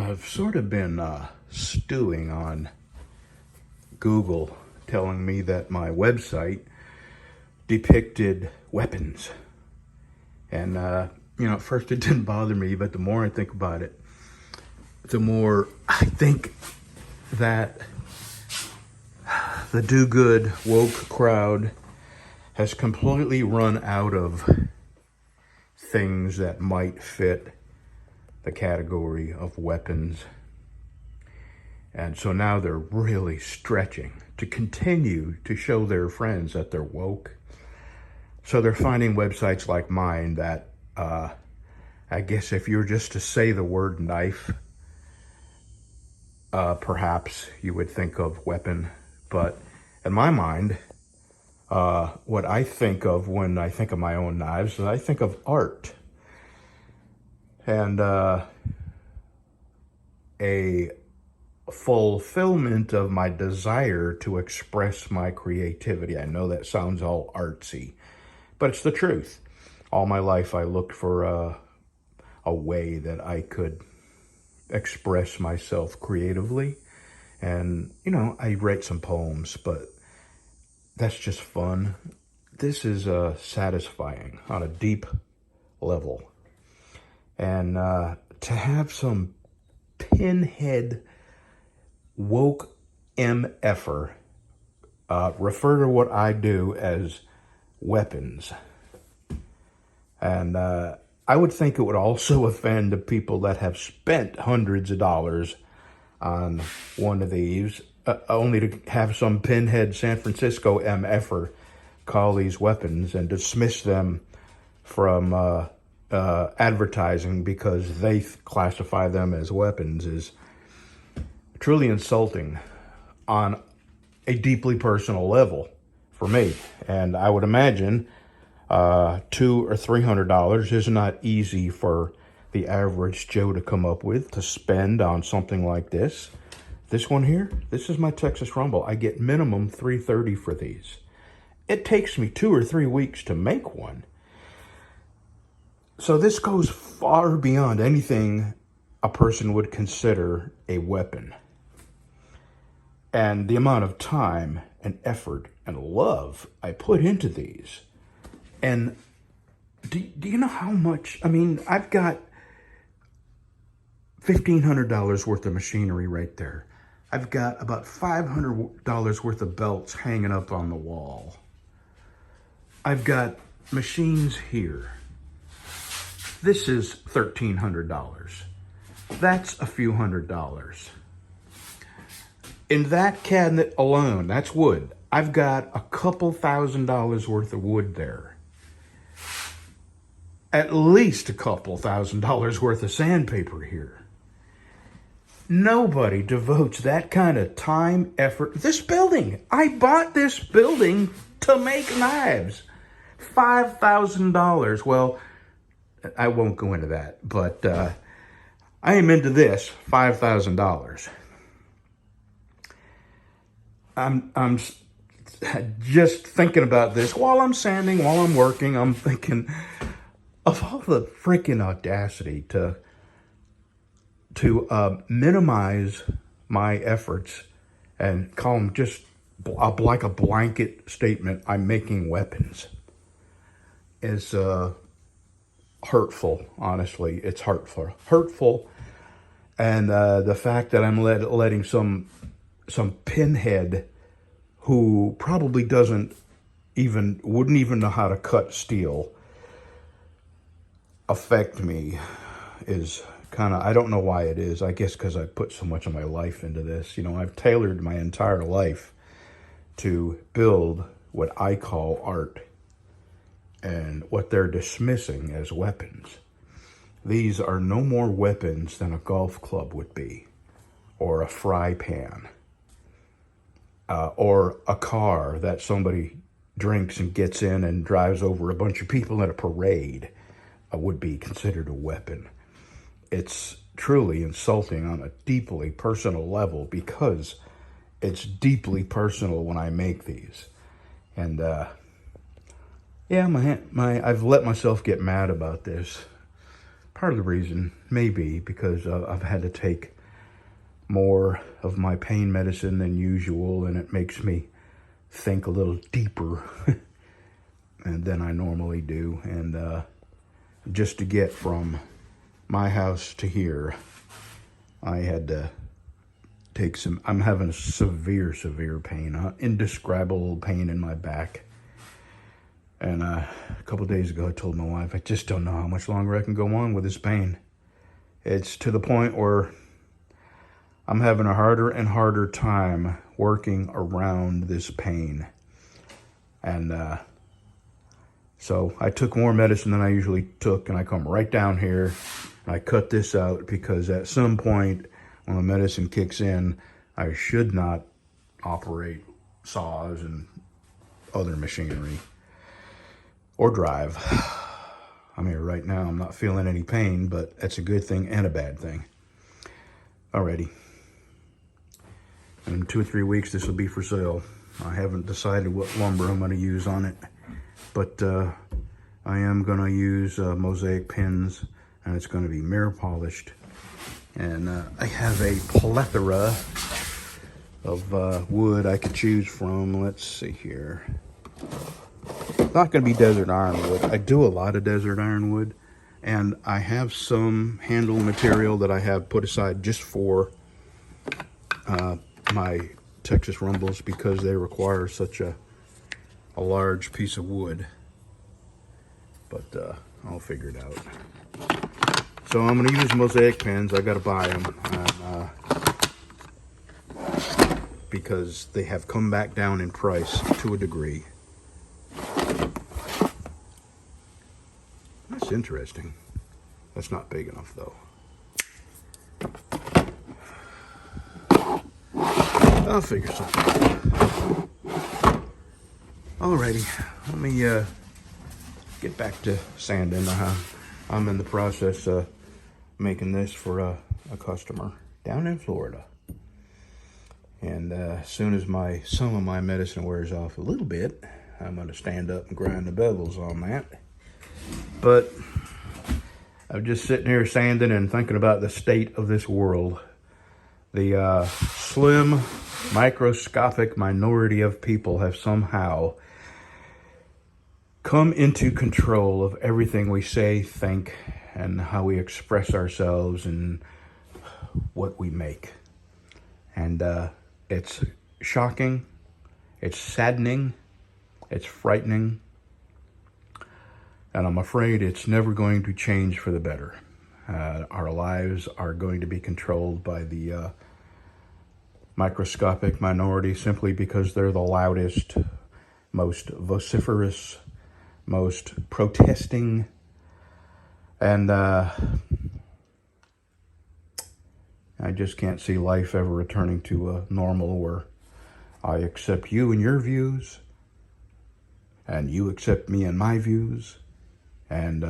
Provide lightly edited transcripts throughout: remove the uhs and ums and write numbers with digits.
I've sort of been stewing on Google telling me that my website depicted weapons. And, at first it didn't bother me, but the more I think about it, the more I think that the do-good woke crowd has completely run out of things that might fit the category of weapons. And so now they're really stretching to continue to show their friends that they're woke. So they're finding websites like mine that, I guess if you were just to say the word knife, perhaps you would think of weapon. But in my mind, what I think of when I think of my own knives is I think of art. And a fulfillment of my desire to express my creativity. I know that sounds all artsy, but it's the truth. All my life I looked for a way that I could express myself creatively. And, I write some poems, but that's just fun. This is satisfying on a deep level. And to have some pinhead woke MFer refer to what I do as weapons. And I would think it would also offend the people that have spent hundreds of dollars on one of these, only to have some pinhead San Francisco MFer call these weapons and dismiss them from advertising because they classify them as weapons is truly insulting on a deeply personal level for me. And I would imagine $200 or $300 is not easy for the average Joe to come up with, to spend on something like this. This one here, this is my Texas Rumble. I get minimum $330 for these. It takes me 2 or 3 weeks to make one. So this goes far beyond anything a person would consider a weapon. And the amount of time and effort and love I put into these. And do you know how much? I mean, I've got $1,500 worth of machinery right there. I've got about $500 worth of belts hanging up on the wall. I've got machines here. This is $1,300. That's a few $100s. In that cabinet alone, that's wood. I've got a couple $1,000s worth of wood there. At least a couple $1,000s worth of sandpaper here. Nobody devotes that kind of time, effort. This building, I bought this building to make knives. $5,000. Well, I won't go into that, but I am into this, $5,000. I'm just thinking about this while I'm sanding, while I'm working. I'm thinking of all the freaking audacity to minimize my efforts and call them just like a blanket statement. I'm making weapons. Is hurtful. Honestly, it's hurtful, and the fact that I'm letting some pinhead who probably wouldn't even know how to cut steel affect me is kind of, I don't know why it is. I guess because I put so much of my life into this. I've tailored my entire life to build what I call art and what they're dismissing as weapons. These are no more weapons than a golf club would be, or a fry pan, or a car that somebody drinks and gets in and drives over a bunch of people at a parade would be considered a weapon. It's truly insulting on a deeply personal level because it's deeply personal when I make these. And I've let myself get mad about this. Part of the reason may be because I've had to take more of my pain medicine than usual, and it makes me think a little deeper than I normally do. And just to get from my house to here, I had to take some, I'm having severe pain, indescribable pain in my back. And a couple of days ago, I told my wife, I just don't know how much longer I can go on with this pain. It's to the point where I'm having a harder and harder time working around this pain. And so I took more medicine than I usually took, and I come right down here and I cut this out because at some point when the medicine kicks in, I should not operate saws and other machinery or drive. I'm here right now. I'm not feeling any pain, but that's a good thing and a bad thing. Alrighty. In 2 or 3 weeks, this will be for sale. I haven't decided what lumber I'm going to use on it, but I am going to use mosaic pins, and it's going to be mirror polished. And I have a plethora of wood I could choose from. Let's see here. It's not going to be desert ironwood. I do a lot of desert ironwood, and I have some handle material that I have put aside just for my Texas rumbles because they require such a large piece of wood. But I'll figure it out. So I'm going to use mosaic pins. I got to buy them because they have come back down in price to a degree. That's interesting. That's not big enough though. I'll figure something out. Alrighty, let me get back to sanding. I'm in the process of making this for a customer down in Florida. And as soon as some of my medicine wears off a little bit, I'm going to stand up and grind the bevels on that. But I'm just sitting here sanding and thinking about the state of this world. The slim, microscopic minority of people have somehow come into control of everything we say, think, and how we express ourselves and what we make. And it's shocking, it's saddening, it's frightening, and I'm afraid it's never going to change for the better. Our lives are going to be controlled by the microscopic minority simply because they're the loudest, most vociferous, most protesting, and I just can't see life ever returning to a normal where I accept you and your views, and you accept me and my views, and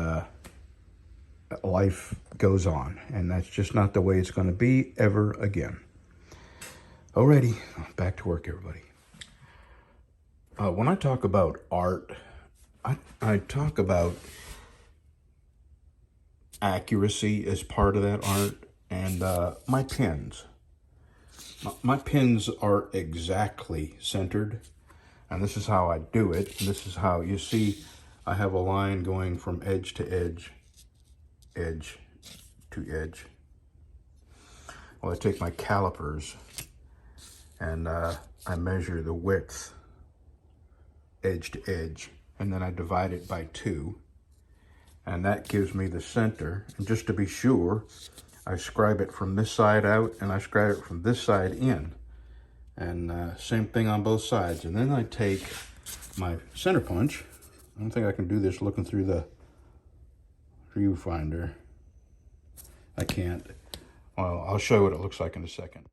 life goes on. And that's just not the way it's going to be ever again. Alrighty, back to work, everybody. When I talk about art, I talk about accuracy as part of that art, and my pins. My pins are exactly centered, and this is how I do it. And this is how, you see, I have a line going from edge to edge, edge to edge. Well, I take my calipers and I measure the width, edge to edge, and then I divide it by 2, and that gives me the center. And just to be sure, I scribe it from this side out and I scribe it from this side in, and same thing on both sides. And then I take my center punch. I don't think I can do this looking through the viewfinder. I can't. Well, I'll show you what it looks like in a second.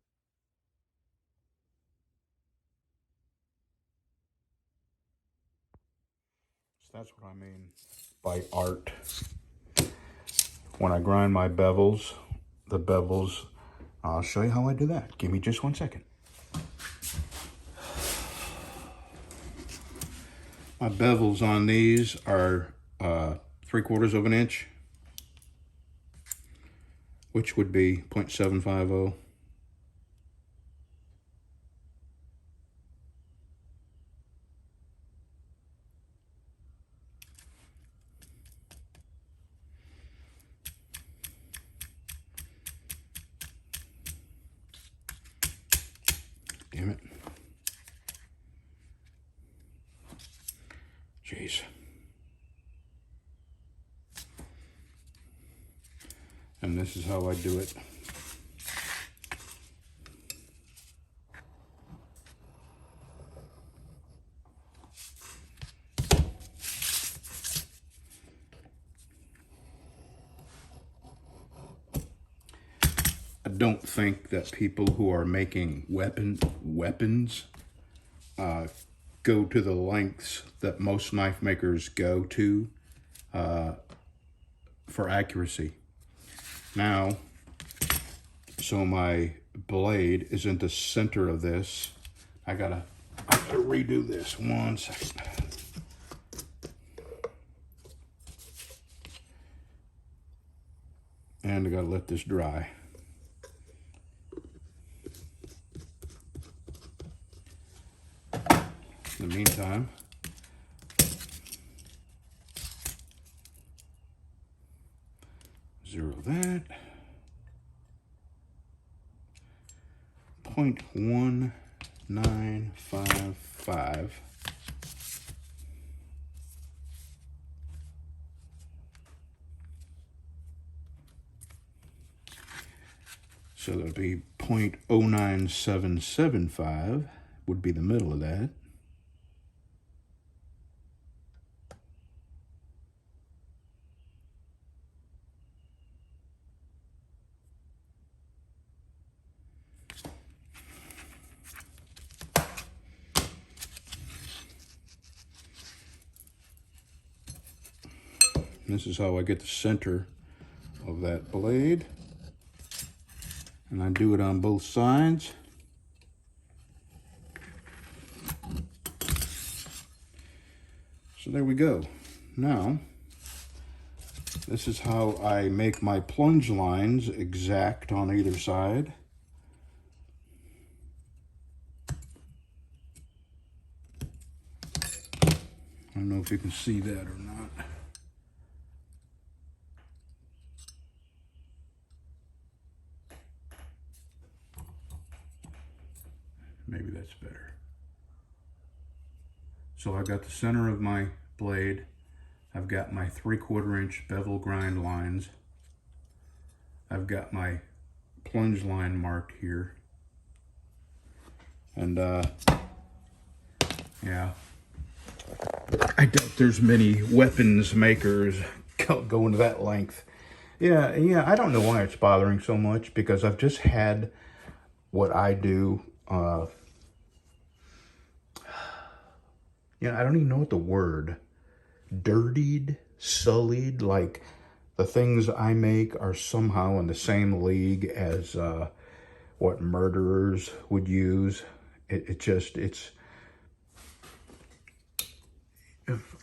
That's what I mean by art. When I grind my bevels, the bevels, I'll show you how I do that. Give me just 1 second. My bevels on these are 3/4 of an inch, which would be 0.750. Damn it. Jeez. And this is how I do it. I don't think that people who are making weapons go to the lengths that most knife makers go to for accuracy. Now, so my blade is in the center of this. I gotta redo this 1 second. And I gotta let this dry. In the meantime, zero that. 0.1955. So that would be 0.09775 would be the middle of that. This is how I get the center of that blade. And I do it on both sides. So there we go. Now, this is how I make my plunge lines exact on either side. I don't know if you can see that or not. Maybe that's better. So I've got the center of my blade. I've got my 3/4 inch bevel grind lines. I've got my plunge line marked here. And yeah, I doubt there's many weapons makers going to that length. Yeah, I don't know why it's bothering so much, because I've just had what I do. I don't even know what the word, dirtied, sullied, like the things I make are somehow in the same league as what murderers would use. It's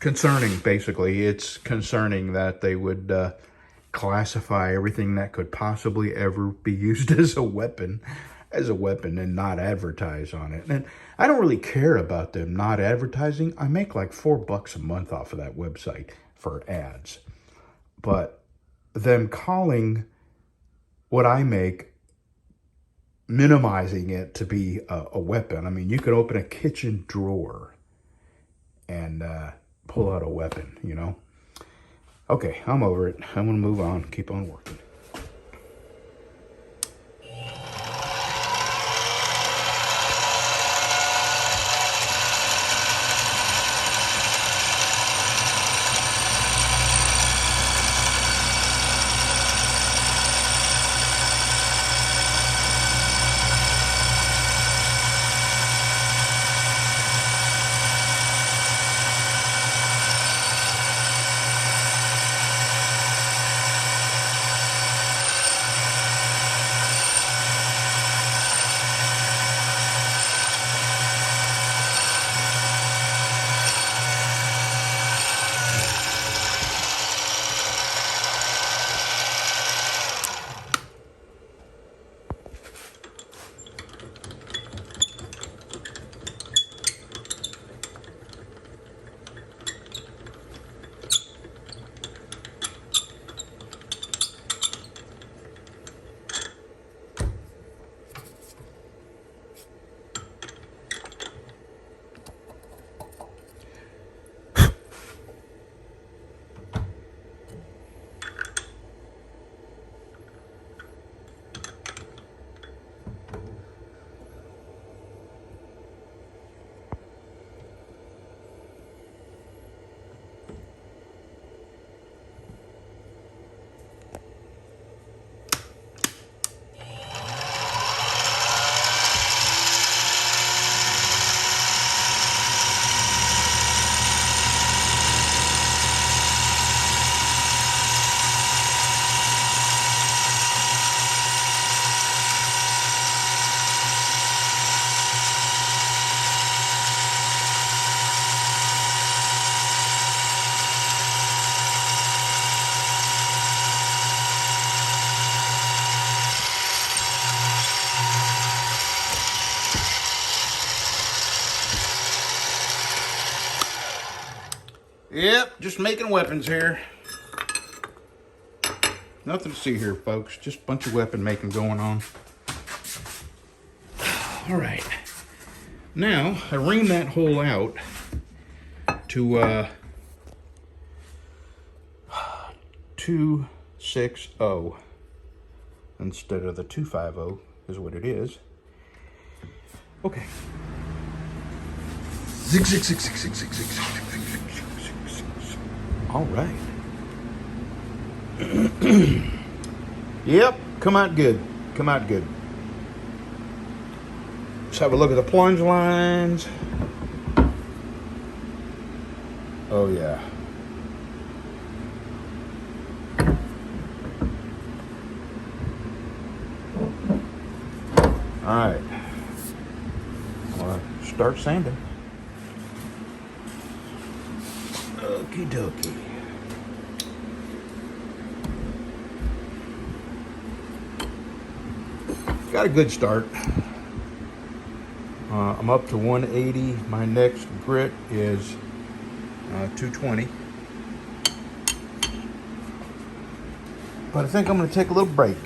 concerning, basically. It's concerning that they would classify everything that could possibly ever be used as a weapon and not advertise on it. And I don't really care about them not advertising. I make like $4 a month off of that website for ads. But them calling what I make, minimizing it to be a weapon. I mean, you could open a kitchen drawer and pull out a weapon, you know? Okay, I'm over it. I'm gonna move on, keep on working. Yep, just making weapons here. Nothing to see here, folks. Just a bunch of weapon making going on. All right. Now, I ream that hole out to 260 instead of the 250 is what it is. Okay. Zig, zig, zig, zig, zig, zig, zig, zig, zig, zig, zig, zig, zig. All right. Yep, come out good. Come out good. Let's have a look at the plunge lines. Oh, yeah. All right. Start sanding. Okie dokie. Got a good start. I'm up to 180. My next grit is 220. But I think I'm going to take a little break.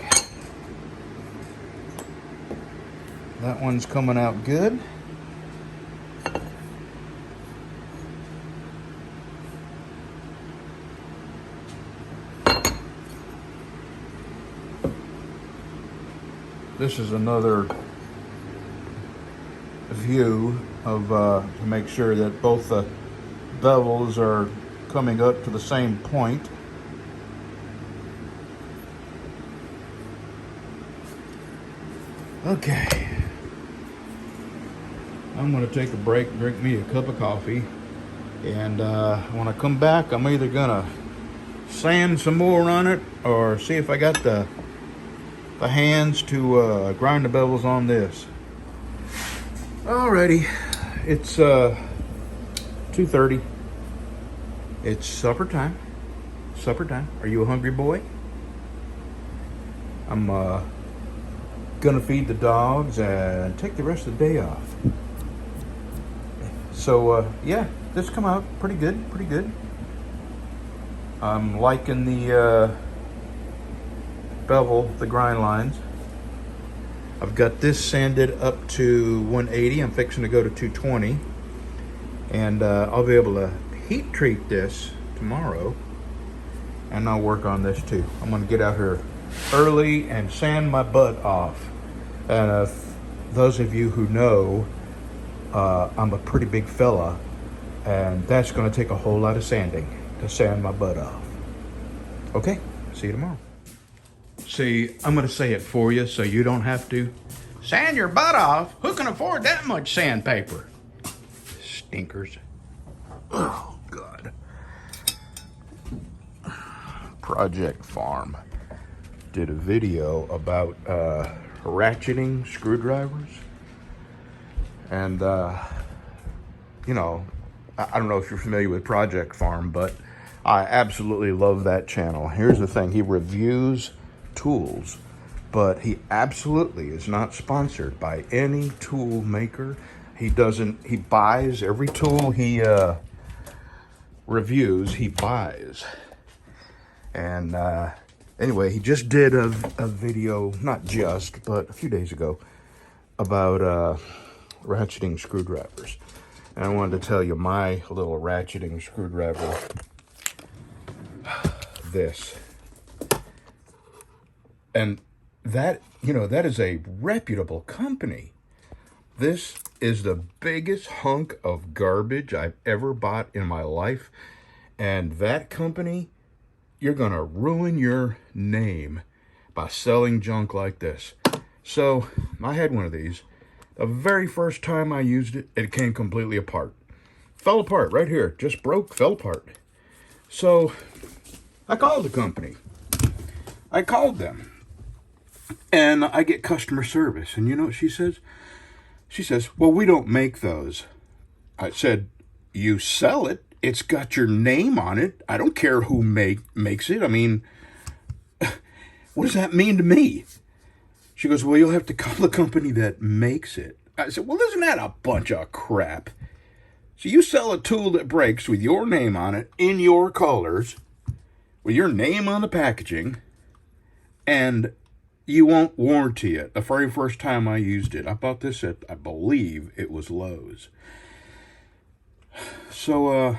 That one's coming out good. This is another view of to make sure that both the bevels are coming up to the same point. Okay. I'm going to take a break, drink me a cup of coffee, and when I come back, I'm either going to sand some more on it or see if I got the hands to grind the bevels on this. Alrighty, it's 2:30. It's supper time. Supper time. Are you a hungry boy? I'm gonna feed the dogs and take the rest of the day off. So yeah, this come out pretty good, pretty good. I'm liking the bevel, the grind lines. I've got this sanded up to 180. I'm fixing to go to 220. And I'll be able to heat treat this tomorrow. And I'll work on this too. I'm gonna get out here early and sand my butt off. And those of you who know, I'm a pretty big fella. And that's gonna take a whole lot of sanding to sand my butt off. Okay, see you tomorrow. See, I'm going to say it for you so you don't have to. Sand your butt off? Who can afford that much sandpaper? Stinkers. Oh, God. Project Farm did a video about ratcheting screwdrivers. And, you know, I don't know if you're familiar with Project Farm, but I absolutely love that channel. Here's the thing. He reviews tools, but he absolutely is not sponsored by any tool maker. He buys every tool he reviews, he buys. And anyway, he just did a video, not just, but a few days ago, about ratcheting screwdrivers. And I wanted to tell you my little ratcheting screwdriver. This. And that, you know, that is a reputable company. This is the biggest hunk of garbage I've ever bought in my life. And that company, you're going to ruin your name by selling junk like this. So I had one of these. The very first time I used it, it came completely apart. Fell apart right here. Just broke, fell apart. So I called the company. I called them. And I get customer service. And you know what she says? She says, well, we don't make those. I said, you sell it. It's got your name on it. I don't care who makes it. I mean, what does that mean to me? She goes, well, you'll have to call the company that makes it. I said, well, isn't that a bunch of crap? So you sell a tool that breaks with your name on it, in your colors, with your name on the packaging, and you won't warranty it. The very first time I used it, I bought this at, I believe it was Lowe's. So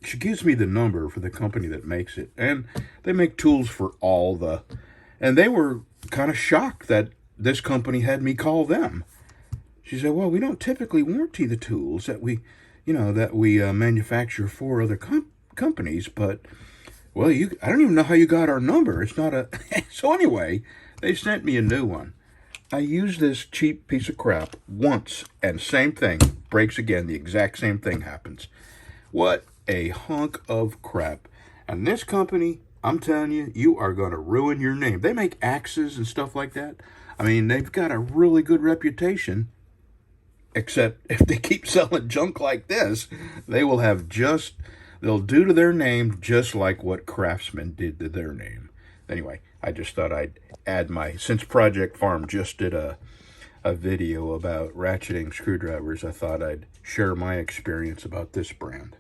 she gives me the number for the company that makes it, and they make tools for all the, and they were kind of shocked that this company had me call them. She said, well, we don't typically warranty the tools that we, manufacture for other companies, but, well, I don't even know how you got our number. It's not a, so anyway, they sent me a new one. I used this cheap piece of crap once, and same thing, breaks again, the exact same thing happens. What a hunk of crap. And this company, I'm telling you, you are going to ruin your name. They make axes and stuff like that. I mean, they've got a really good reputation. Except if they keep selling junk like this, they will have they'll do to their name just like what Craftsman did to their name. Anyway, I just thought I'd add since Project Farm just did a video about ratcheting screwdrivers, I thought I'd share my experience about this brand.